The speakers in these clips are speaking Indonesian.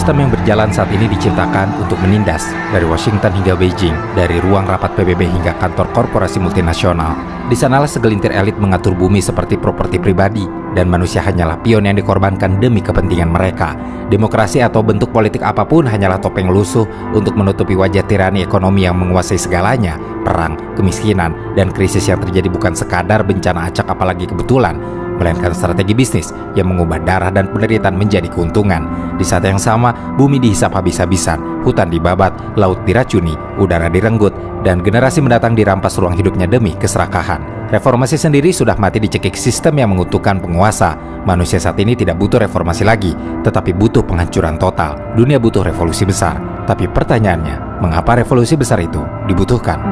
Sistem yang berjalan saat ini diciptakan untuk menindas dari Washington hingga Beijing, dari ruang rapat PBB hingga kantor korporasi multinasional. Di sanalah segelintir elit mengatur bumi seperti properti pribadi, dan manusia hanyalah pion yang dikorbankan demi kepentingan mereka. Demokrasi atau bentuk politik apapun hanyalah topeng lusuh untuk menutupi wajah tirani ekonomi yang menguasai segalanya. Perang, kemiskinan, dan krisis yang terjadi bukan sekadar bencana acak apalagi kebetulan, melainkan strategi bisnis yang mengubah darah dan penderitaan menjadi keuntungan. Di saat yang sama, bumi dihisap habis-habisan, hutan dibabat, laut diracuni, udara direnggut, dan generasi mendatang dirampas ruang hidupnya demi keserakahan. Reformasi sendiri sudah mati dicekik sistem yang mengutuhkan penguasa. Manusia saat ini tidak butuh reformasi lagi, tetapi butuh penghancuran total. Dunia butuh revolusi besar. Tapi pertanyaannya, mengapa revolusi besar itu dibutuhkan?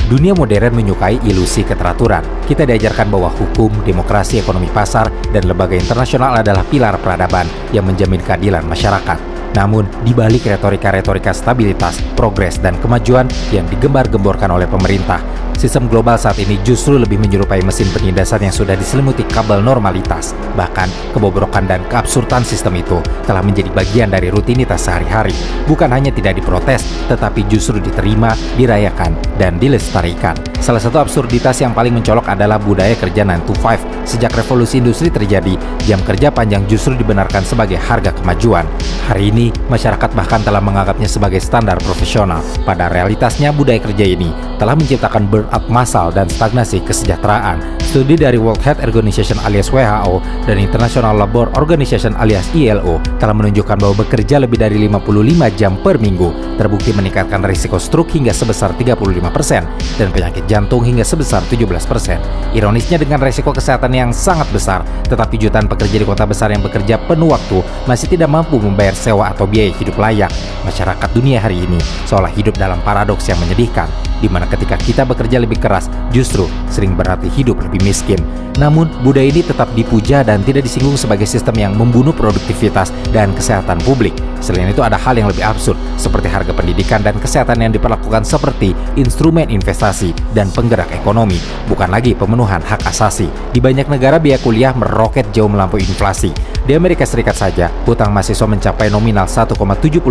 Dunia modern menyukai ilusi keteraturan. Kita diajarkan bahwa hukum, demokrasi, ekonomi pasar, dan lembaga internasional adalah pilar peradaban yang menjamin keadilan masyarakat. Namun, di balik retorika-retorika stabilitas, progres, dan kemajuan yang digembar-gemborkan oleh pemerintah, sistem global saat ini justru lebih menyerupai mesin penindasan yang sudah diselimuti kabel normalitas. Bahkan, kebobrokan dan keabsurdan sistem itu telah menjadi bagian dari rutinitas sehari-hari. Bukan hanya tidak diprotes, tetapi justru diterima, dirayakan, dan dilestarikan. Salah satu absurditas yang paling mencolok adalah budaya kerja 9 to 5. Sejak revolusi industri terjadi, jam kerja panjang justru dibenarkan sebagai harga kemajuan. Hari ini, masyarakat bahkan telah menganggapnya sebagai standar profesional. Pada realitasnya, budaya kerja ini telah menciptakan burnout massal dan stagnasi kesejahteraan. Studi dari World Health Organization alias WHO dan International Labour Organization alias ILO telah menunjukkan bahwa bekerja lebih dari 55 jam per minggu terbukti meningkatkan risiko stroke hingga sebesar 35% dan penyakit jantung hingga sebesar 17%. Ironisnya, dengan risiko kesehatan yang sangat besar, tetapi jutaan pekerja di kota besar yang bekerja penuh waktu masih tidak mampu membayar sewa atau biaya hidup layak. Masyarakat dunia hari ini seolah hidup dalam paradoks yang menyedihkan, di mana ketika kita bekerja lebih keras, justru sering berarti hidup lebih miskin. Namun, budaya ini tetap dipuja dan tidak disinggung sebagai sistem yang membunuh produktivitas dan kesehatan publik. Selain itu, ada hal yang lebih absurd, seperti harga pendidikan dan kesehatan yang diperlakukan seperti instrumen investasi dan penggerak ekonomi, bukan lagi pemenuhan hak asasi. Di banyak negara, biaya kuliah meroket jauh melampaui inflasi. Di Amerika Serikat saja, hutang mahasiswa mencapai nominal 1,77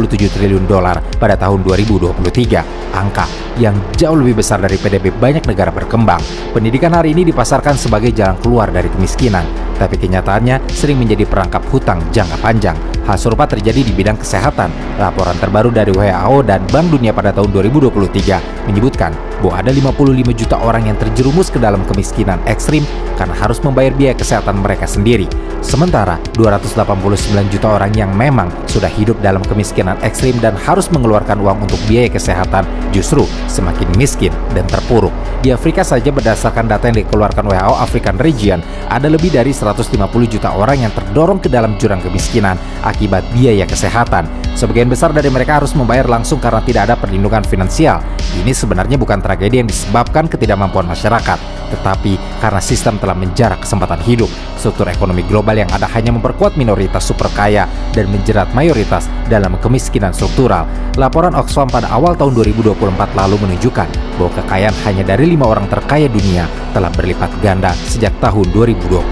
triliun dolar pada tahun 2023, angka yang jauh lebih besar dari PDB banyak negara berkembang. Pendidikan hari ini dipasarkan sebagai jalan keluar dari kemiskinan, tapi kenyataannya sering menjadi perangkap hutang jangka panjang. Hal serupa terjadi di bidang kesehatan. Laporan terbaru dari WHO dan Bank Dunia pada tahun 2023 menyebutkan bahwa ada 55 juta orang yang terjerumus ke dalam kemiskinan ekstrim karena harus membayar biaya kesehatan mereka sendiri. Sementara 289 juta orang yang memang sudah hidup dalam kemiskinan ekstrim dan harus mengeluarkan uang untuk biaya kesehatan justru semakin miskin dan terpuruk. Di Afrika saja, berdasarkan data yang dikeluarkan WHO African Region, ada lebih dari 150 juta orang yang terdorong ke dalam jurang kemiskinan akibat biaya kesehatan. Sebagian besar dari mereka harus membayar langsung karena tidak ada perlindungan finansial. Ini sebenarnya bukan tragedi yang disebabkan ketidakmampuan masyarakat, tetapi karena sistem telah menjarak kesempatan hidup. Struktur ekonomi global yang ada hanya memperkuat minoritas super kaya dan menjerat mayoritas dalam kemiskinan struktural. Laporan Oxfam pada awal tahun 2024 lalu menunjukkan bahwa kekayaan hanya dari 5 orang terkaya dunia telah berlipat ganda sejak tahun 2020.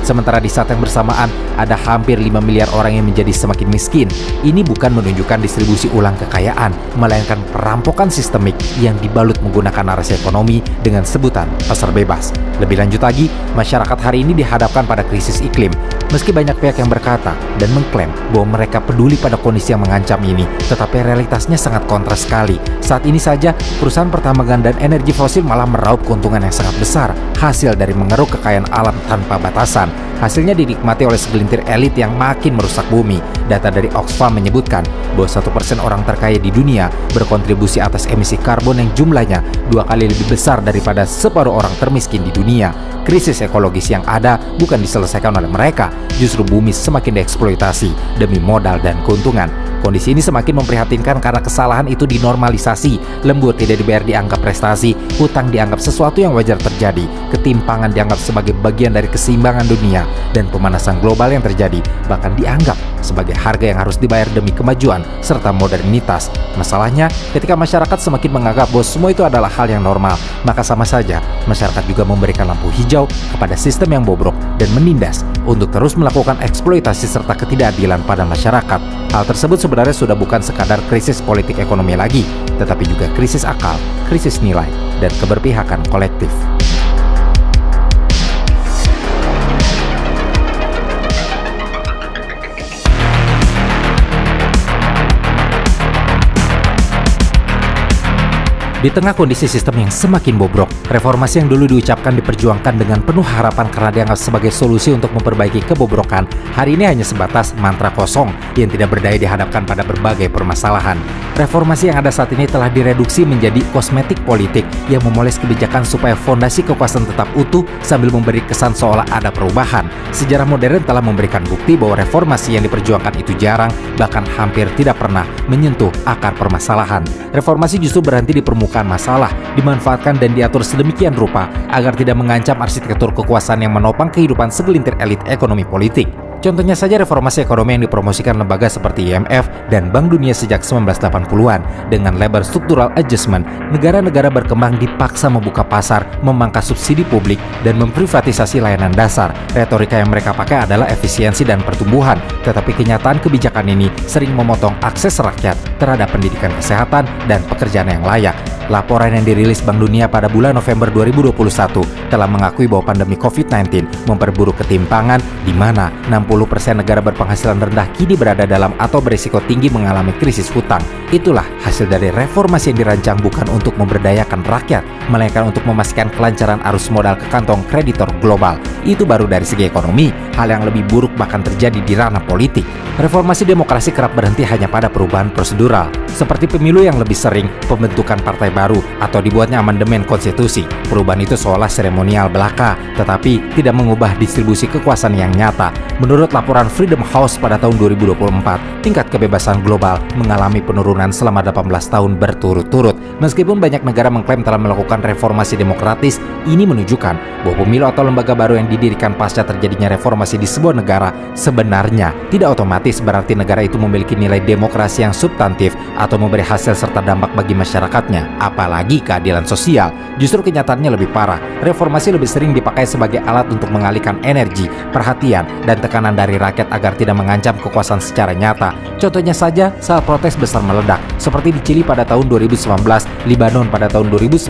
Sementara di saat yang bersamaan, ada hampir 5 miliar orang yang menjadi semakin miskin. Ini bukan menunjukkan distribusi ulang kekayaan, melainkan perampokan sistemik yang dibalut menggunakan narasi ekonomi dengan sebutan pasar bebas. Lebih lanjut lagi, masyarakat hari ini dihadapkan pada krisis iklim. Meski banyak pihak yang berkata dan mengklaim bahwa mereka peduli pada kondisi yang mengancam ini, tetapi realitasnya sangat kontras sekali. Saat ini saja, perusahaan pertambangan dan energi fosil malah meraup keuntungan yang sangat besar, hasil dari mengeruk kekayaan alam tanpa batasan. Hasilnya dinikmati oleh segelintir elit yang makin merusak bumi. Data dari Oxfam menyebutkan bahwa 1% orang terkaya di dunia berkontribusi atas emisi karbon yang jumlahnya 2 kali lebih besar daripada separuh orang termiskin di dunia. Krisis ekologis yang ada bukan diselesaikan oleh mereka, justru bumi semakin dieksploitasi demi modal dan keuntungan. Kondisi ini semakin memprihatinkan karena kesalahan itu dinormalisasi, lembur tidak dibayar dianggap prestasi, hutang dianggap sesuatu yang wajar terjadi, ketimpangan dianggap sebagai bagian dari keseimbangan dunia, dan pemanasan global yang terjadi bahkan dianggap sebagai harga yang harus dibayar demi kemajuan serta modernitas. Masalahnya, ketika masyarakat semakin menganggap bahwa semua itu adalah hal yang normal, maka sama saja masyarakat juga memberikan lampu hijau kepada sistem yang bobrok dan menindas untuk terus melakukan eksploitasi serta ketidakadilan pada masyarakat. Hal tersebut sebenarnya sudah bukan sekadar krisis politik ekonomi lagi, tetapi juga krisis akal, krisis nilai, dan keberpihakan kolektif. Di tengah kondisi sistem yang semakin bobrok, reformasi yang dulu diucapkan diperjuangkan dengan penuh harapan karena dianggap sebagai solusi untuk memperbaiki kebobrokan, hari ini hanya sebatas mantra kosong yang tidak berdaya dihadapkan pada berbagai permasalahan. Reformasi yang ada saat ini telah direduksi menjadi kosmetik politik yang memoles kebijakan supaya fondasi kekuasaan tetap utuh sambil memberi kesan seolah ada perubahan. Sejarah modern telah memberikan bukti bahwa reformasi yang diperjuangkan itu jarang, bahkan hampir tidak pernah menyentuh akar permasalahan. Reformasi justru berhenti di permukaan masalah, dimanfaatkan dan diatur sedemikian rupa agar tidak mengancam arsitektur kekuasaan yang menopang kehidupan segelintir elit ekonomi politik. Contohnya saja reformasi ekonomi yang dipromosikan lembaga seperti IMF dan Bank Dunia sejak 1980-an. Dengan lebar structural adjustment, negara-negara berkembang dipaksa membuka pasar, memangkas subsidi publik, dan memprivatisasi layanan dasar. Retorika yang mereka pakai adalah efisiensi dan pertumbuhan, tetapi kenyataan kebijakan ini sering memotong akses rakyat terhadap pendidikan, kesehatan, dan pekerjaan yang layak. Laporan yang dirilis Bank Dunia pada bulan November 2021 telah mengakui bahwa pandemi COVID-19 memperburuk ketimpangan di mana 60% negara berpenghasilan rendah kini berada dalam atau berisiko tinggi mengalami krisis hutang. Itulah hasil dari reformasi yang dirancang bukan untuk memberdayakan rakyat, melainkan untuk memastikan kelancaran arus modal ke kantong kreditor global. Itu baru dari segi ekonomi. Hal yang lebih buruk bahkan terjadi di ranah politik. Reformasi demokrasi kerap berhenti hanya pada perubahan prosedural, seperti pemilu yang lebih sering, pembentukan partai baru, atau dibuatnya amandemen konstitusi. Perubahan itu seolah seremonial belaka, tetapi tidak mengubah distribusi kekuasaan yang nyata. Menurut laporan Freedom House pada tahun 2024, tingkat kebebasan global mengalami penurunan selama 18 tahun berturut-turut. Meskipun banyak negara mengklaim telah melakukan reformasi demokratis, ini menunjukkan bahwa pemilu atau lembaga baru yang didirikan pasca terjadinya reformasi di sebuah negara sebenarnya tidak otomatis berarti negara itu memiliki nilai demokrasi yang substantif atau memberi hasil serta dampak bagi masyarakatnya, apalagi keadilan sosial. Justru kenyataannya lebih parah. Reformasi lebih sering dipakai sebagai alat untuk mengalihkan energi, perhatian, dan tekanan dari rakyat agar tidak mengancam kekuasaan secara nyata. Contohnya saja saat protes besar meledak, seperti di Chili pada tahun 2019, Lebanon pada tahun 2019,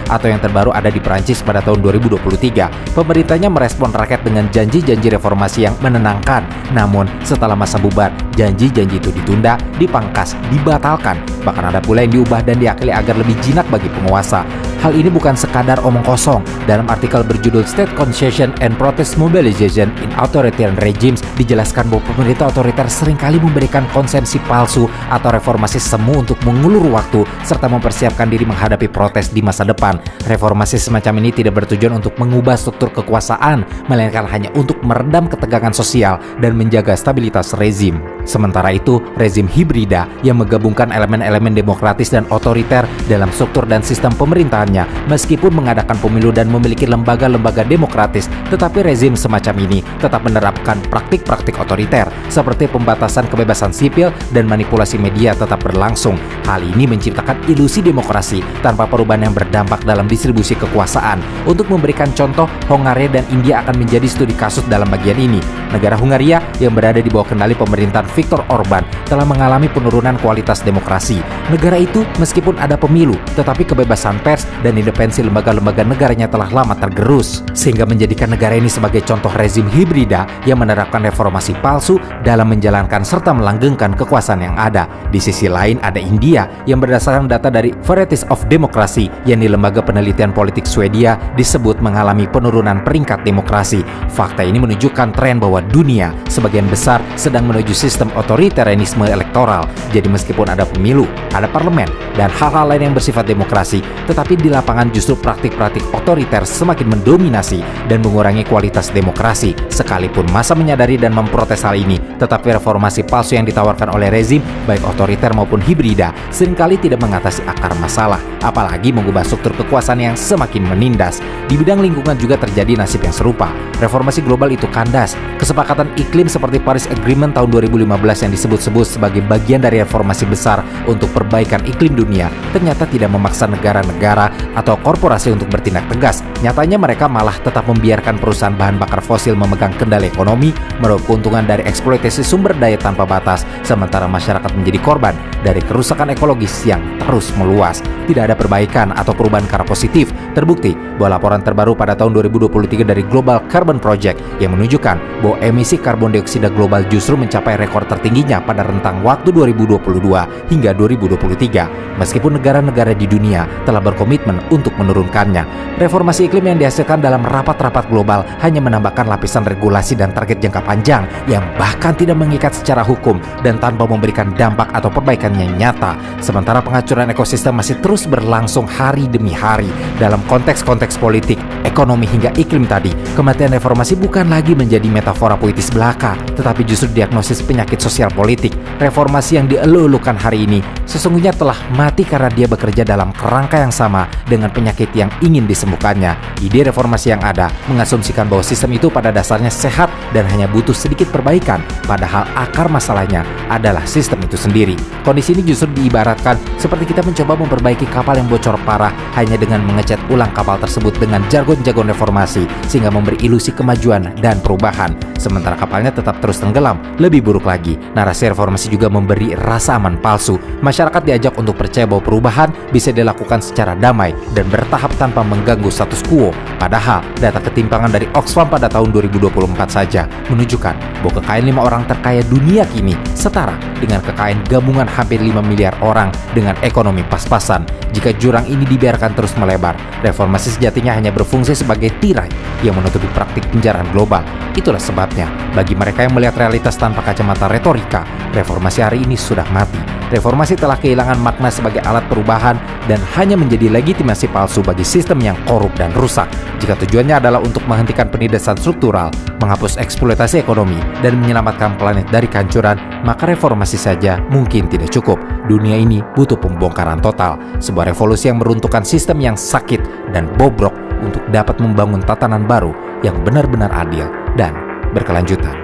atau yang terbaru ada di Prancis pada tahun 2023. Pemerintahnya merespon rakyat dengan janji-janji reformasi yang menenangkan. Namun, setelah masa bubar, janji-janji itu ditunda, dipangkas, dibatalkan. Bahkan ada pula yang diubah dan diakali agar lebih jinak bagi penguasa. Hal ini bukan sekadar omong kosong. Dalam artikel berjudul State Concession and Protest Mobilization in Authoritarian Regimes, dijelaskan bahwa pemerintah otoriter seringkali memberikan konsepsi palsu atau reformasi semu untuk mengulur waktu serta mempersiapkan diri menghadapi protes di masa depan. Reformasi semacam ini tidak bertujuan untuk mengubah struktur kekuasaan, melainkan hanya untuk meredam ketegangan sosial dan menjaga stabilitas rezim. Sementara itu, rezim hibrida yang menggabungkan elemen-elemen demokratis dan otoriter dalam struktur dan sistem pemerintahannya, meskipun mengadakan pemilu dan memiliki lembaga-lembaga demokratis, tetapi rezim semacam ini tetap menerapkan praktik-praktik otoriter, seperti pembatasan kebebasan sipil dan manipulasi media tetap berlangsung. Hal ini menciptakan ilusi demokrasi tanpa perubahan yang berdampak dalam distribusi kekuasaan. Untuk memberikan contoh, Hongaria dan India akan menjadi studi kasus dalam bagian ini. Negara Hongaria yang berada di bawah kendali pemerintahan Viktor Orban telah mengalami penurunan kualitas demokrasi. Negara itu meskipun ada pemilu, tetapi kebebasan pers dan independensi lembaga-lembaga negaranya telah lama tergerus, sehingga menjadikan negara ini sebagai contoh rezim hibrida yang menerapkan reformasi palsu dalam menjalankan serta melanggengkan kekuasaan yang ada. Di sisi lain ada India yang berdasarkan data dari Varieties of Democracy yang di lembaga penelitian politik Swedia disebut mengalami penurunan peringkat demokrasi. Fakta ini menunjukkan tren bahwa dunia sebagian besar sedang menuju sistem otoritarianisme elektoral. Jadi meskipun ada pemilu, ada parlemen, dan hal-hal lain yang bersifat demokrasi, tetapi di lapangan justru praktik-praktik otoriter semakin mendominasi dan mengurangi kualitas demokrasi. Sekalipun massa menyadari dan memprotes hal ini, tetapi reformasi palsu yang ditawarkan oleh rezim, baik otoriter maupun hibrida, seringkali tidak mengatasi akar masalah, apalagi mengubah struktur kekuasaan yang semakin menindas. Di bidang lingkungan juga terjadi nasib yang serupa. Reformasi global itu kandas. Kesepakatan iklim seperti Paris Agreement tahun 2015 yang disebut-sebut sebagai bagian dari reformasi besar untuk perbaikan iklim dunia ternyata tidak memaksa negara-negara atau korporasi untuk bertindak tegas. Nyatanya mereka malah tetap membiarkan perusahaan bahan bakar fosil memegang kendali ekonomi, meraup keuntungan dari eksploitasi sumber daya tanpa batas, sementara masyarakat menjadi korban dari kerusakan ekologis yang terus meluas. Tidak ada perbaikan atau perubahan ke arah positif. Terbukti bahwa laporan terbaru pada tahun 2023 dari Global Carbon Project yang menunjukkan bahwa emisi karbon dioksida global justru mencapai rekor tertingginya pada rentang waktu 2022 hingga 2023, meskipun negara-negara di dunia telah berkomitmen untuk menurunkannya. Reformasi iklim yang dihasilkan dalam rapat-rapat global hanya menambahkan lapisan regulasi dan target jangka panjang yang bahkan tidak mengikat secara hukum dan tanpa memberikan dampak atau perbaikan yang nyata, sementara penghancuran ekosistem masih terus berlangsung hari demi hari. Dalam konteks-konteks politik, ekonomi hingga iklim tadi, kematian reformasi bukan lagi menjadi metafora puitis belaka, tetapi justru diagnosis penyakit sosial politik. Reformasi yang dielu-elukan hari ini sesungguhnya telah mati karena dia bekerja dalam kerangka yang sama dengan penyakit yang ingin disembuhkannya. Ide reformasi yang ada mengasumsikan bahwa sistem itu pada dasarnya sehat dan hanya butuh sedikit perbaikan, padahal akar masalahnya adalah sistem itu sendiri. Kondisi ini justru diibaratkan seperti kita mencoba memperbaiki kapal yang bocor parah hanya dengan mengecat ulang kapal tersebut dengan jargon-jargon reformasi sehingga memberi ilusi kemajuan dan perubahan, sementara kapalnya tetap terus tenggelam. Lebih buruk lagi, narasi reformasi juga memberi rasa aman palsu. Masyarakat diajak untuk percaya bahwa perubahan bisa dilakukan secara damai dan bertahap tanpa mengganggu status quo. Padahal data ketimpangan dari Oxfam pada tahun 2024 saja menunjukkan bahwa kekayaan 5 orang terkaya dunia kini setara dengan kekayaan gabungan hampir 5 miliar orang dengan ekonomi pas-pasan. Jika jurang ini dibiarkan terus melebar, reformasi sejatinya hanya berfungsi sebagai tirai yang menutupi praktik penjaraan global. Itulah sebabnya, bagi mereka yang melihat realitas tanpa kacamata retorika, reformasi hari ini sudah mati. Reformasi telah kehilangan makna sebagai alat perubahan dan hanya menjadi legitimasi palsu bagi sistem yang korup dan rusak. Jika tujuannya adalah untuk menghentikan penindasan struktural, menghapus eksploitasi ekonomi, dan menyelamatkan planet dari kehancuran, maka reformasi saja mungkin tidak cukup. Dunia ini butuh pembongkaran total, sebuah revolusi yang meruntuhkan sistem yang sakit dan bobrok untuk dapat membangun tatanan baru yang benar-benar adil dan berkelanjutan.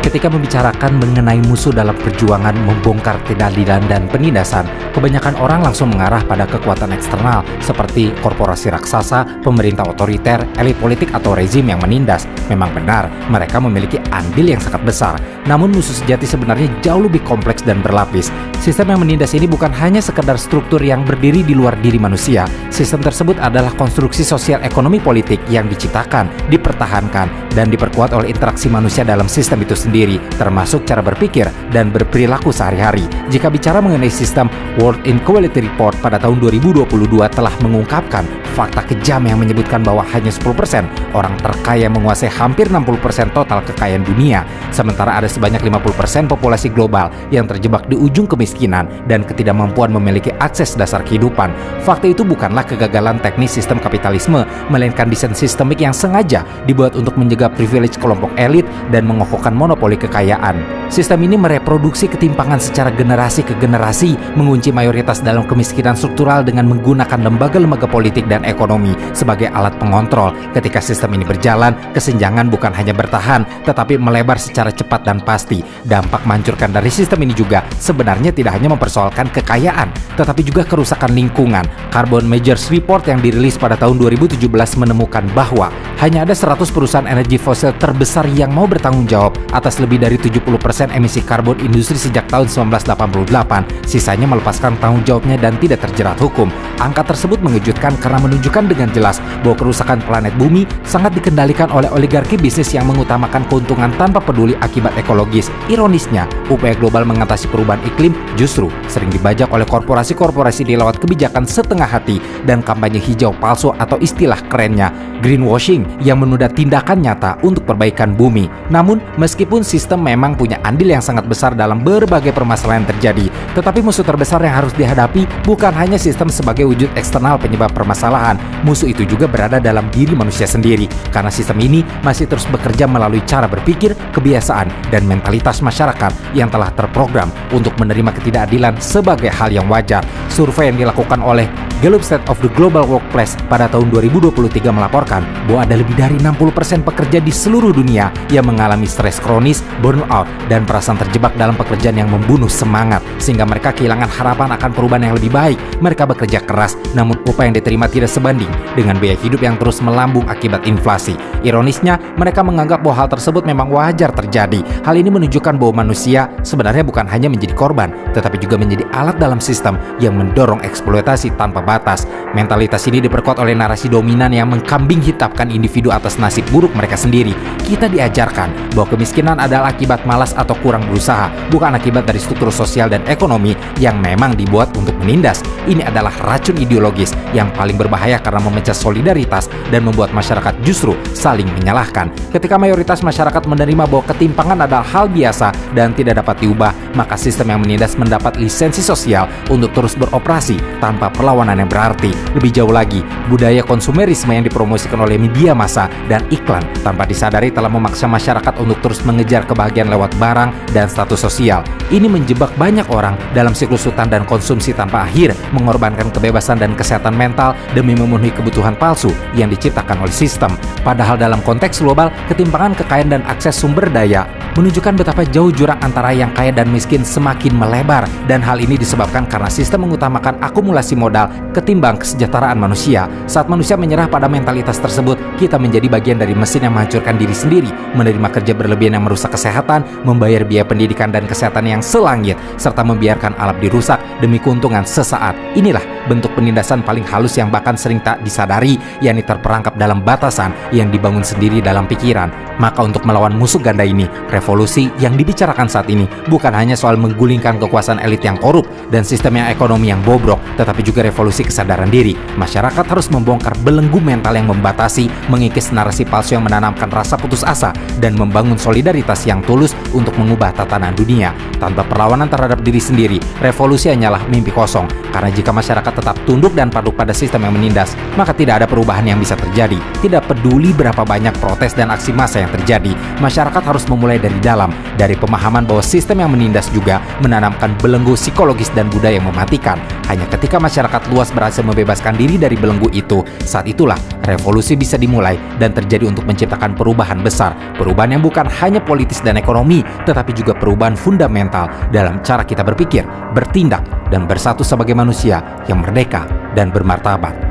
Ketika membicarakan mengenai musuh dalam perjuangan membongkar ketidakadilan dan penindasan, kebanyakan orang langsung mengarah pada kekuatan eksternal seperti korporasi raksasa, pemerintah otoriter, elit politik atau rezim yang menindas. Memang benar, mereka memiliki andil yang sangat besar. Namun musuh sejati sebenarnya jauh lebih kompleks dan berlapis. Sistem yang menindas ini bukan hanya sekedar struktur yang berdiri di luar diri manusia. Sistem tersebut adalah konstruksi sosial ekonomi politik yang diciptakan, dipertahankan, dan diperkuat oleh interaksi manusia dalam sistem itu sendiri, termasuk cara berpikir dan berperilaku sehari-hari. Jika bicara mengenai sistem, World Inequality Report pada tahun 2022 telah mengungkapkan fakta kejam yang menyebutkan bahwa hanya 10% orang terkaya menguasai hampir 60% total kekayaan dunia, sementara ada sebanyak 50% populasi global yang terjebak di ujung kemiskinan dan ketidakmampuan memiliki akses dasar kehidupan. Fakta itu bukanlah kegagalan teknis sistem kapitalisme, melainkan desain sistemik yang sengaja dibuat untuk menjaga privilege kelompok elit dan mengokohkan monopoli kekayaan. Sistem ini mereproduksi ketimpangan secara generasi ke generasi, mengunci mayoritas dalam kemiskinan struktural dengan menggunakan lembaga-lembaga politik dan ekonomi sebagai alat pengontrol. Ketika sistem ini berjalan, kesenjangan bukan hanya bertahan, tetapi melebar secara cepat dan pasti. Dampak menghancurkan dari sistem ini juga sebenarnya tidak hanya mempersoalkan kekayaan, tetapi juga kerusakan lingkungan. Carbon Majors Report yang dirilis pada tahun 2017 menemukan bahwa hanya ada 100 perusahaan energi fosil terbesar yang mau bertanggung jawab atas lebih dari 70% 50% emisi karbon industri sejak tahun 1988, sisanya melepaskan tanggung jawabnya dan tidak terjerat hukum. Angka tersebut mengejutkan karena menunjukkan dengan jelas bahwa kerusakan planet bumi sangat dikendalikan oleh oligarki bisnis yang mengutamakan keuntungan tanpa peduli akibat ekologis. Ironisnya, upaya global mengatasi perubahan iklim justru sering dibajak oleh korporasi-korporasi di lewat kebijakan setengah hati dan kampanye hijau palsu atau istilah kerennya greenwashing yang menunda tindakan nyata untuk perbaikan bumi. Namun, meskipun sistem memang punya andil yang sangat besar dalam berbagai permasalahan yang terjadi, tetapi musuh terbesar yang harus dihadapi bukan hanya sistem sebagai wujud eksternal penyebab permasalahan. Musuh itu juga berada dalam diri manusia sendiri, karena sistem ini masih terus bekerja melalui cara berpikir, kebiasaan, dan mentalitas masyarakat yang telah terprogram untuk menerima ketidakadilan sebagai hal yang wajar. Survei yang dilakukan oleh Gallup State of the Global Workplace pada tahun 2023 melaporkan bahwa ada lebih dari 60% pekerja di seluruh dunia yang mengalami stres kronis, burnout, dan perasaan terjebak dalam pekerjaan yang membunuh semangat, sehingga mereka kehilangan harapan akan perubahan yang lebih baik. Mereka bekerja keras, namun upah yang diterima tidak sebanding dengan biaya hidup yang terus melambung akibat inflasi. Ironisnya, mereka menganggap bahwa hal tersebut memang wajar terjadi. Hal ini menunjukkan bahwa manusia sebenarnya bukan hanya menjadi korban, tetapi juga menjadi alat dalam sistem yang mendorong eksploitasi tanpa batas. Mentalitas ini diperkuat oleh narasi dominan yang mengkambing hitamkan individu atas nasib buruk mereka sendiri. Kita diajarkan bahwa kemiskinan adalah akibat malas atau kurang berusaha, bukan akibat dari struktur sosial dan ekonomi yang memang dibuat untuk menindas. Ini adalah racun ideologis yang paling berbahaya karena memecah solidaritas dan membuat masyarakat justru saling menyalahkan. Ketika mayoritas masyarakat menerima bahwa ketimpangan adalah hal biasa dan tidak dapat diubah, maka sistem yang menindas mendapat lisensi sosial untuk terus beroperasi tanpa perlawanan yang berarti. Lebih jauh lagi, budaya konsumerisme yang dipromosikan oleh media massa dan iklan tanpa disadari telah memaksa masyarakat untuk terus mengejar kebahagiaan lewat barang dan status sosial. Ini menjebak banyak orang dalam siklus hutang dan konsumsi tanpa akhir, mengorbankan kebebasan dan kesehatan mental demi memenuhi kebutuhan palsu yang diciptakan oleh sistem. Padahal dalam konteks global, ketimpangan kekayaan dan akses sumber daya menunjukkan betapa jauh jurang antara yang kaya dan miskin semakin melebar, dan hal ini disebabkan karena sistem mengutamakan akumulasi modal ketimbang kesejahteraan manusia. Saat manusia menyerah pada mentalitas tersebut, kita menjadi bagian dari mesin yang menghancurkan diri sendiri, menerima kerja berlebihan yang merusak kesehatan, membayar biaya pendidikan dan kesehatan yang selangit, serta membiarkan alam dirusak demi keuntungan sesaat. Inilah bentuk penindasan paling halus yang bahkan sering tak disadari, yakni terperangkap dalam batasan yang dibangun sendiri dalam pikiran. Maka untuk melawan musuh ganda ini, revolusi yang dibicarakan saat ini bukan hanya soal menggulingkan kekuasaan elit yang korup dan sistem yang ekonomi yang bobrok, tetapi juga revolusi kesadaran diri. Masyarakat harus membongkar belenggu mental yang membatasi, mengikis narasi palsu yang menanamkan rasa putus asa, dan membangun solidaritas yang tulus untuk mengubah tatanan dunia. Tanpa perlawanan terhadap diri sendiri, revolusi hanyalah mimpi kosong. Karena jika masyarakat tetap tunduk dan patuh pada sistem yang menindas, maka tidak ada perubahan yang bisa terjadi. Tidak peduli berapa banyak protes dan aksi massa yang terjadi, masyarakat harus memulai dari dalam, dari pemahaman bahwa sistem yang menindas juga menanamkan belenggu psikologis dan budaya yang mematikan. Hanya ketika masyarakat luas berhasil membebaskan diri dari belenggu itu, saat itulah revolusi bisa dimulai dan terjadi untuk menciptakan perubahan besar. Perubahan yang bukan hanya politis dan ekonomi, tetapi juga perubahan fundamental dalam cara kita berpikir, bertindak, dan bersatu sebagai manusia yang merdeka dan bermartabat.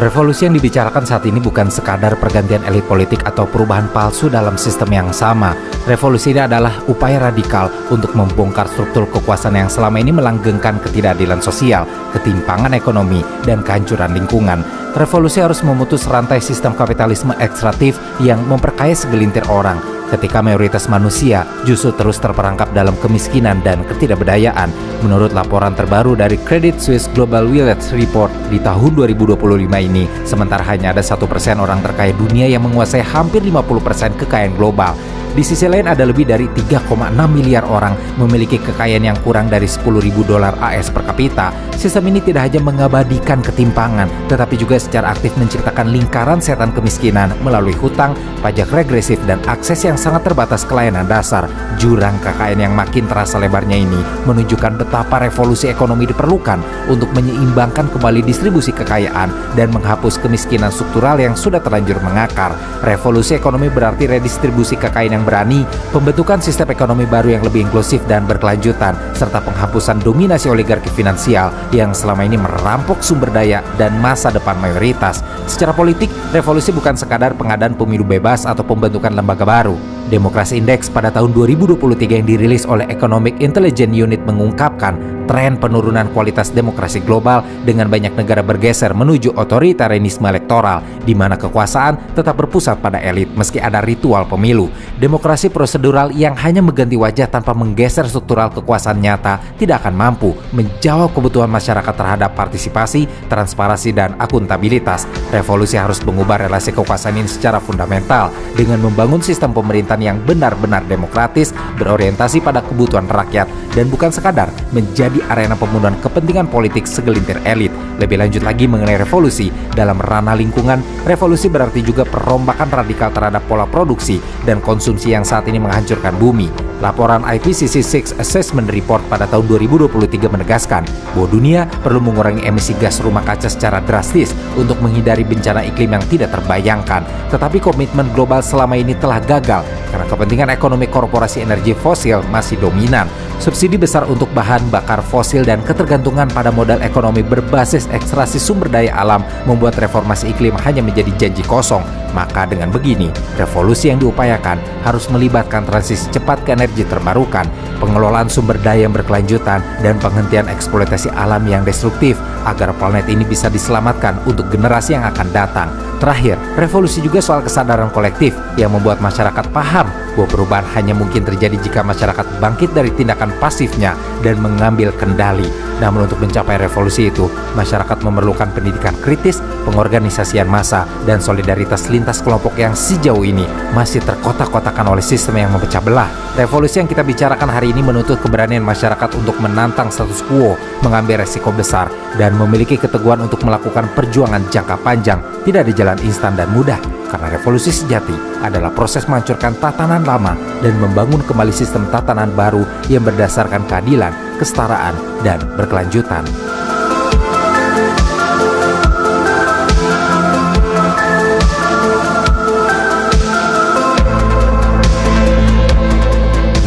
Revolusi yang dibicarakan saat ini bukan sekadar pergantian elit politik atau perubahan palsu dalam sistem yang sama. Revolusi ini adalah upaya radikal untuk membongkar struktur kekuasaan yang selama ini melanggengkan ketidakadilan sosial, ketimpangan ekonomi, dan kehancuran lingkungan. Revolusi harus memutus rantai sistem kapitalisme ekstraktif yang memperkaya segelintir orang, ketika mayoritas manusia justru terus terperangkap dalam kemiskinan dan ketidakberdayaan. Menurut laporan terbaru dari Credit Suisse Global Village Report di tahun 2025 ini, sementara hanya ada 1% orang terkaya dunia yang menguasai hampir 50% kekayaan global. Di sisi lain ada lebih dari 3,6 miliar orang memiliki kekayaan yang kurang dari $10.000 AS per kapita. Sistem ini tidak hanya mengabadikan ketimpangan, tetapi juga secara aktif menciptakan lingkaran setan kemiskinan melalui hutang, pajak regresif, dan akses yang sangat terbatas ke layanan dasar. Jurang kekayaan yang makin terasa lebarnya ini menunjukkan betapa revolusi ekonomi diperlukan untuk menyeimbangkan kembali distribusi kekayaan dan menghapus kemiskinan struktural yang sudah terlanjur mengakar. Revolusi ekonomi berarti redistribusi kekayaan yang yang berani, pembentukan sistem ekonomi baru yang lebih inklusif dan berkelanjutan, serta penghapusan dominasi oligarki finansial yang selama ini merampok sumber daya dan masa depan mayoritas. Secara politik, revolusi bukan sekadar pengadaan pemilu bebas atau pembentukan lembaga baru. Demokrasi Index pada tahun 2023 yang dirilis oleh Economic Intelligence Unit mengungkapkan tren penurunan kualitas demokrasi global dengan banyak negara bergeser menuju otoritarianisme elektoral, di mana kekuasaan tetap berpusat pada elit meski ada ritual pemilu. Demokrasi prosedural yang hanya mengganti wajah tanpa menggeser struktural kekuasaan nyata tidak akan mampu menjawab kebutuhan masyarakat terhadap partisipasi, transparansi, dan akuntabilitas. Revolusi harus mengubah relasi kekuasaan ini secara fundamental dengan membangun sistem pemerintahan yang benar-benar demokratis, berorientasi pada kebutuhan rakyat, dan bukan sekadar menjadi arena pembunuhan kepentingan politik segelintir elit. Lebih lanjut lagi mengenai revolusi, dalam ranah lingkungan, revolusi berarti juga perombakan radikal terhadap pola produksi dan konsumsi yang saat ini menghancurkan bumi. Laporan IPCC 6 Assessment Report pada tahun 2023 menegaskan bahwa dunia perlu mengurangi emisi gas rumah kaca secara drastis untuk menghindari bencana iklim yang tidak terbayangkan. Tetapi komitmen global selama ini telah gagal karena kepentingan ekonomi korporasi energi fosil masih dominan. Subsidi besar untuk bahan bakar fosil dan ketergantungan pada modal ekonomi berbasis ekstraksi sumber daya alam membuat reformasi iklim hanya menjadi janji kosong. Maka dengan begini, revolusi yang diupayakan harus melibatkan transisi cepat ke energi terbarukan, pengelolaan sumber daya yang berkelanjutan, dan penghentian eksploitasi alam yang destruktif agar planet ini bisa diselamatkan untuk generasi yang akan datang. Terakhir, revolusi juga soal kesadaran kolektif yang membuat masyarakat paham bahwa perubahan hanya mungkin terjadi jika masyarakat bangkit dari tindakan pasifnya dan mengambil kendali. Namun untuk mencapai revolusi itu, masyarakat memerlukan pendidikan kritis, pengorganisasian massa, dan solidaritas lintas kelompok yang sejauh ini masih terkotak-kotakan oleh sistem yang memecah belah. Revolusi yang kita bicarakan hari ini menuntut keberanian masyarakat untuk menantang status quo, mengambil resiko besar, dan memiliki keteguhan untuk melakukan perjuangan jangka panjang. Tidak ada jalan instan dan mudah, karena revolusi sejati adalah proses menghancurkan tatanan lama dan membangun kembali sistem tatanan baru yang berdasarkan keadilan, kesetaraan, dan berkelanjutan.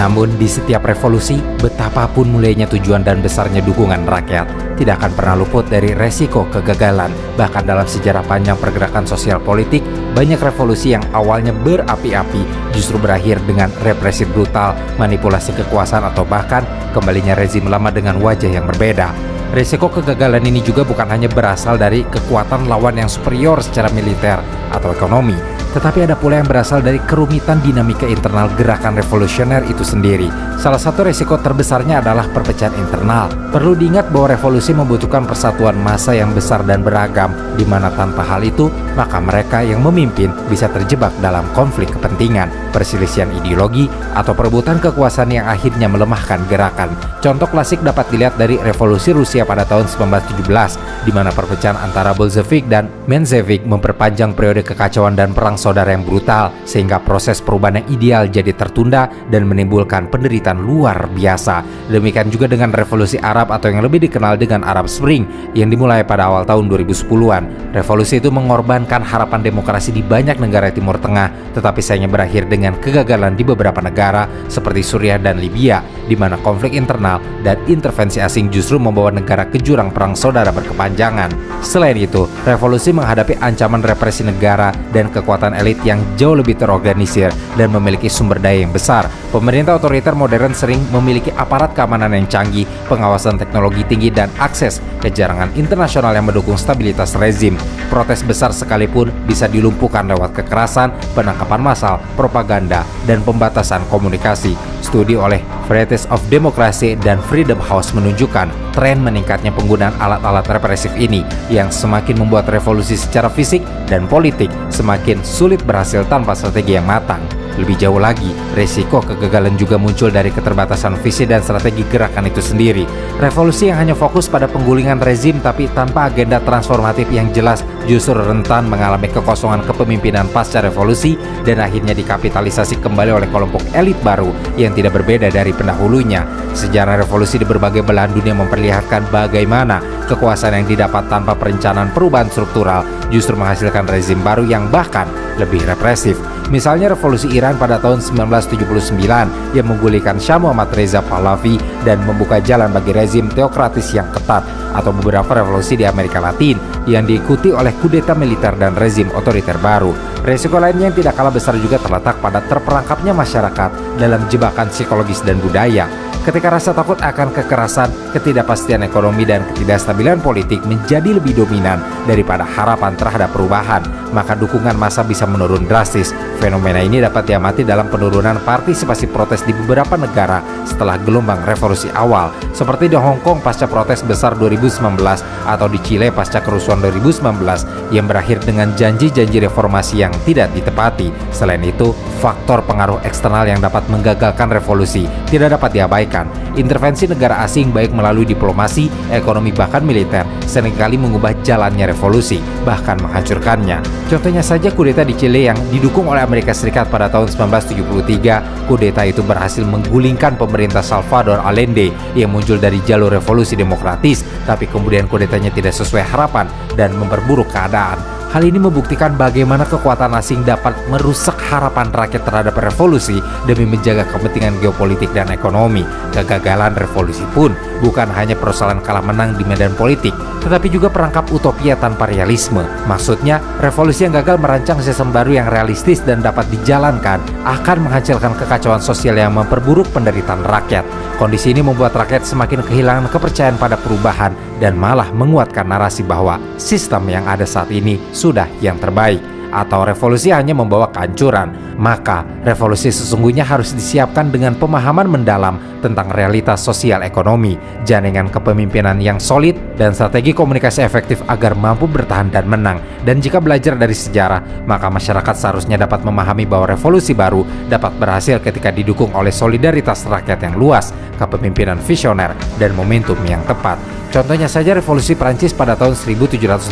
Namun di setiap revolusi, betapapun mulianya tujuan dan besarnya dukungan rakyat, tidak akan pernah luput dari resiko kegagalan. Bahkan dalam sejarah panjang pergerakan sosial politik, banyak revolusi yang awalnya berapi-api justru berakhir dengan represi brutal, manipulasi kekuasaan, atau bahkan kembalinya rezim lama dengan wajah yang berbeda. Resiko kegagalan ini juga bukan hanya berasal dari kekuatan lawan yang superior secara militer atau ekonomi, tetapi ada pula yang berasal dari kerumitan dinamika internal gerakan revolusioner itu sendiri. Salah satu resiko terbesarnya adalah perpecahan internal. Perlu diingat bahwa revolusi membutuhkan persatuan massa yang besar dan beragam, di mana tanpa hal itu, maka mereka yang memimpin bisa terjebak dalam konflik kepentingan, perselisihan ideologi, atau perebutan kekuasaan yang akhirnya melemahkan gerakan. Contoh klasik dapat dilihat dari revolusi Rusia pada tahun 1917, di mana perpecahan antara Bolshevik dan Menshevik memperpanjang periode kekacauan dan perang saudara yang brutal, sehingga proses perubahan yang ideal jadi tertunda dan menimbulkan penderitaan luar biasa. Demikian juga dengan revolusi Arab atau yang lebih dikenal dengan Arab Spring yang dimulai pada awal tahun 2010-an. Revolusi itu mengorbankan harapan demokrasi di banyak negara Timur Tengah, tetapi sayangnya berakhir dengan kegagalan di beberapa negara seperti Suriah dan Libya, di mana konflik internal dan intervensi asing justru membawa negara ke jurang perang saudara berkepanjangan. Selain itu, revolusi menghadapi ancaman represi negara dan kekuatan elit yang jauh lebih terorganisir dan memiliki sumber daya yang besar. Pemerintah otoriter modern sering memiliki aparat keamanan yang canggih, pengawasan teknologi tinggi, dan akses ke jaringan internasional yang mendukung stabilitas rezim. Protes besar sekalipun bisa dilumpuhkan lewat kekerasan, penangkapan massal, propaganda, dan pembatasan komunikasi. Studi oleh Varieties of Democracy dan Freedom House menunjukkan tren meningkatnya penggunaan alat-alat represif ini yang semakin membuat revolusi secara fisik dan politik semakin sulit berhasil tanpa strategi yang matang. Lebih jauh lagi, resiko kegagalan juga muncul dari keterbatasan visi dan strategi gerakan itu sendiri. Revolusi yang hanya fokus pada penggulingan rezim tapi tanpa agenda transformatif yang jelas justru rentan mengalami kekosongan kepemimpinan pasca revolusi dan akhirnya dikapitalisasi kembali oleh kelompok elit baru yang tidak berbeda dari pendahulunya. Sejarah revolusi di berbagai belahan dunia memperlihatkan bagaimana kekuasaan yang didapat tanpa perencanaan perubahan struktural justru menghasilkan rezim baru yang bahkan lebih represif. Misalnya revolusi Iran pada tahun 1979 yang menggulingkan Shah Muhammad Reza Pahlavi dan membuka jalan bagi rezim teokratis yang ketat, atau beberapa revolusi di Amerika Latin yang diikuti oleh kudeta militer dan rezim otoriter baru. Resiko lainnya yang tidak kalah besar juga terletak pada terperangkapnya masyarakat dalam jebakan psikologis dan budaya. Ketika rasa takut akan kekerasan, ketidakpastian ekonomi, dan ketidakstabilan politik menjadi lebih dominan daripada harapan terhadap perubahan, maka dukungan massa bisa menurun drastis. Fenomena ini dapat diamati dalam penurunan partisipasi protes di beberapa negara setelah gelombang revolusi awal, seperti di Hong Kong pasca protes besar 2019 atau di Chile pasca kerusuhan 2019 yang berakhir dengan janji-janji reformasi yang tidak ditepati. Selain itu, faktor pengaruh eksternal yang dapat menggagalkan revolusi tidak dapat diabaikan. Intervensi negara asing baik melalui diplomasi, ekonomi, bahkan militer seringkali mengubah jalannya revolusi, bahkan menghancurkannya. Contohnya saja kudeta di Chile yang didukung oleh Amerika Serikat pada tahun 1973. Kudeta itu berhasil menggulingkan pemerintah Salvador Allende yang muncul dari jalur revolusi demokratis, tapi kemudian kudetanya tidak sesuai harapan dan memperburuk keadaan. Hal ini membuktikan bagaimana kekuatan asing dapat merusak harapan rakyat terhadap revolusi demi menjaga kepentingan geopolitik dan ekonomi. Kegagalan revolusi pun bukan hanya persoalan kalah menang di medan politik, tetapi juga perangkap utopia tanpa realisme. Maksudnya, revolusi yang gagal merancang sistem baru yang realistis dan dapat dijalankan akan menghasilkan kekacauan sosial yang memperburuk penderitaan rakyat. Kondisi ini membuat rakyat semakin kehilangan kepercayaan pada perubahan dan malah menguatkan narasi bahwa sistem yang ada saat ini sudah yang terbaik, atau revolusi hanya membawa kehancuran. Maka revolusi sesungguhnya harus disiapkan dengan pemahaman mendalam tentang realitas sosial ekonomi, jaringan kepemimpinan yang solid, dan strategi komunikasi efektif agar mampu bertahan dan menang. Dan jika belajar dari sejarah, maka masyarakat seharusnya dapat memahami bahwa revolusi baru dapat berhasil ketika didukung oleh solidaritas rakyat yang luas, kepemimpinan visioner, dan momentum yang tepat. Contohnya saja revolusi Prancis pada tahun 1789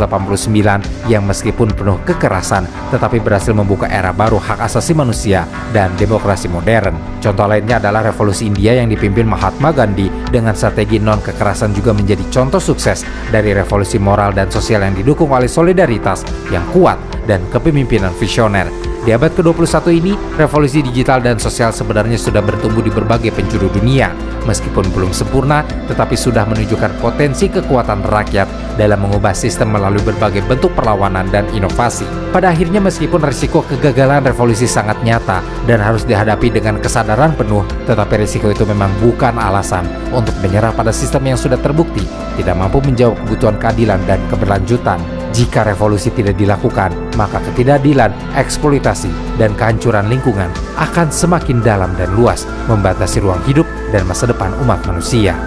yang meskipun penuh kekerasan tetapi berhasil membuka era baru hak asasi manusia dan demokrasi modern. Contoh lainnya adalah revolusi India yang dipimpin Mahatma Gandhi dengan strategi non-kekerasan juga menjadi contoh sukses dari revolusi moral dan sosial yang didukung oleh solidaritas yang kuat dan kepemimpinan visioner. Di abad ke-21 ini, revolusi digital dan sosial sebenarnya sudah bertumbuh di berbagai penjuru dunia. Meskipun belum sempurna, tetapi sudah menunjukkan potensi kekuatan rakyat dalam mengubah sistem melalui berbagai bentuk perlawanan dan inovasi. Pada akhirnya, meskipun risiko kegagalan revolusi sangat nyata dan harus dihadapi dengan kesadaran penuh, tetapi risiko itu memang bukan alasan untuk menyerah pada sistem yang sudah terbukti tidak mampu menjawab kebutuhan keadilan dan keberlanjutan. Jika revolusi tidak dilakukan, maka ketidakadilan, eksploitasi, dan kehancuran lingkungan akan semakin dalam dan luas, membatasi ruang hidup dan masa depan umat manusia.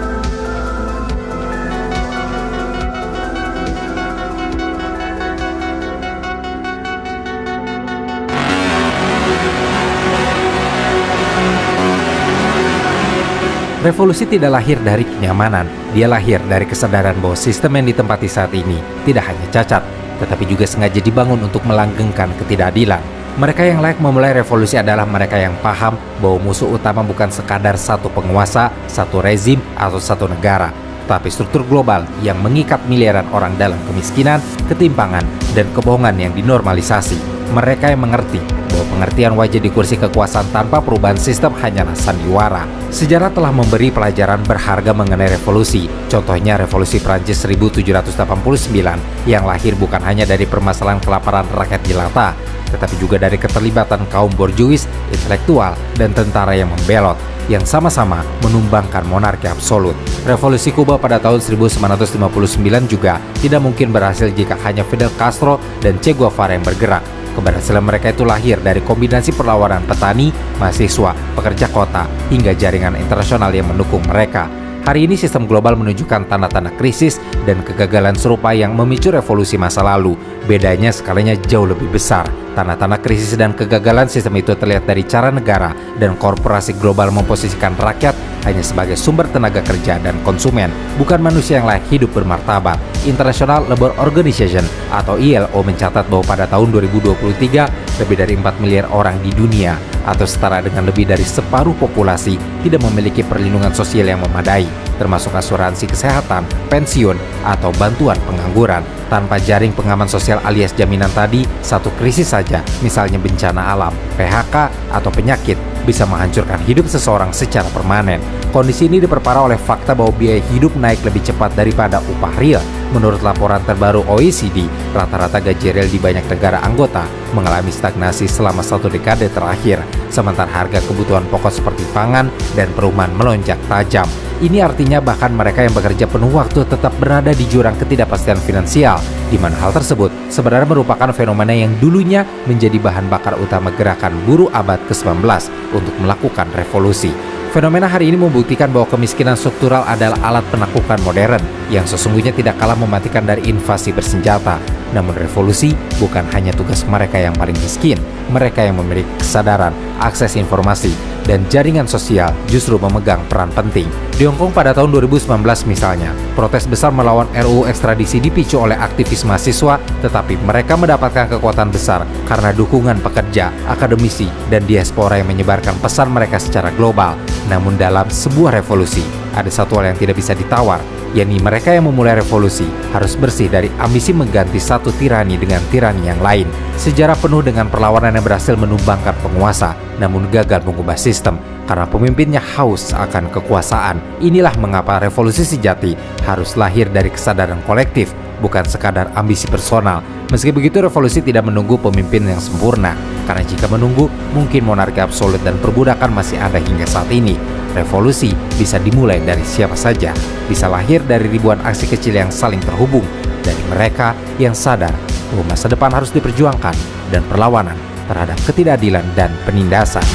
Revolusi tidak lahir dari kenyamanan, dia lahir dari kesadaran bahwa sistem yang ditempati saat ini tidak hanya cacat, tetapi juga sengaja dibangun untuk melanggengkan ketidakadilan. Mereka yang layak memulai revolusi adalah mereka yang paham bahwa musuh utama bukan sekadar satu penguasa, satu rezim, atau satu negara, tapi struktur global yang mengikat miliaran orang dalam kemiskinan, ketimpangan, dan kebohongan yang dinormalisasi. Mereka yang mengerti bahwa pengertian wajah di kursi kekuasaan tanpa perubahan sistem hanyalah sandiwara. Sejarah telah memberi pelajaran berharga mengenai revolusi. Contohnya revolusi Prancis 1789 yang lahir bukan hanya dari permasalahan kelaparan rakyat jelata, tetapi juga dari keterlibatan kaum borjuis, intelektual, dan tentara yang membelot, yang sama-sama menumbangkan monarki absolut. Revolusi Kuba pada tahun 1959 juga tidak mungkin berhasil jika hanya Fidel Castro dan Che Guevara yang bergerak. Keberhasilan mereka itu lahir dari kombinasi perlawanan petani, mahasiswa, pekerja kota, hingga jaringan internasional yang mendukung mereka. Hari ini sistem global menunjukkan tanda-tanda krisis dan kegagalan serupa yang memicu revolusi masa lalu. Bedanya skalanya jauh lebih besar. Tanda-tanda krisis dan kegagalan sistem itu terlihat dari cara negara dan korporasi global memposisikan rakyat hanya sebagai sumber tenaga kerja dan konsumen, bukan manusia yang layak hidup bermartabat. International Labour Organization atau ILO mencatat bahwa pada tahun 2023 lebih dari 4 miliar orang di dunia atau setara dengan lebih dari separuh populasi, tidak memiliki perlindungan sosial yang memadai, termasuk asuransi kesehatan, pensiun, atau bantuan pengangguran. Tanpa jaring pengaman sosial alias jaminan tadi, satu krisis saja, misalnya bencana alam, PHK, atau penyakit, bisa menghancurkan hidup seseorang secara permanen. Kondisi ini diperparah oleh fakta bahwa biaya hidup naik lebih cepat daripada upah real. Menurut laporan terbaru OECD, rata-rata gaji real di banyak negara anggota mengalami stagnasi selama 1 dekade terakhir, sementara harga kebutuhan pokok seperti pangan dan perumahan melonjak tajam. Ini artinya bahkan mereka yang bekerja penuh waktu tetap berada di jurang ketidakpastian finansial, di mana hal tersebut sebenarnya merupakan fenomena yang dulunya menjadi bahan bakar utama gerakan buruh abad ke-19 untuk melakukan revolusi. Fenomena hari ini membuktikan bahwa kemiskinan struktural adalah alat penaklukan modern yang sesungguhnya tidak kalah mematikan dari invasi bersenjata. Namun revolusi bukan hanya tugas mereka yang paling miskin, mereka yang memiliki kesadaran, akses informasi, dan jaringan sosial justru memegang peran penting. Di Hong Kong pada tahun 2019 misalnya, protes besar melawan RUU ekstradisi dipicu oleh aktivis mahasiswa, tetapi mereka mendapatkan kekuatan besar karena dukungan pekerja, akademisi, dan diaspora yang menyebarkan pesan mereka secara global. Namun dalam sebuah revolusi, ada satu hal yang tidak bisa ditawar, yakni mereka yang memulai revolusi harus bersih dari ambisi mengganti satu tirani dengan tirani yang lain. Sejarah penuh dengan perlawanan yang berhasil menumbangkan penguasa, namun gagal mengubah sistem karena pemimpinnya haus akan kekuasaan. Inilah mengapa revolusi sejati harus lahir dari kesadaran kolektif, bukan sekadar ambisi personal. Meski begitu, revolusi tidak menunggu pemimpin yang sempurna, karena jika menunggu, mungkin monarki absolut dan perbudakan masih ada hingga saat ini. Revolusi bisa dimulai dari siapa saja, bisa lahir dari ribuan aksi kecil yang saling terhubung, dari mereka yang sadar bahwa masa depan harus diperjuangkan dan perlawanan terhadap ketidakadilan dan penindasan.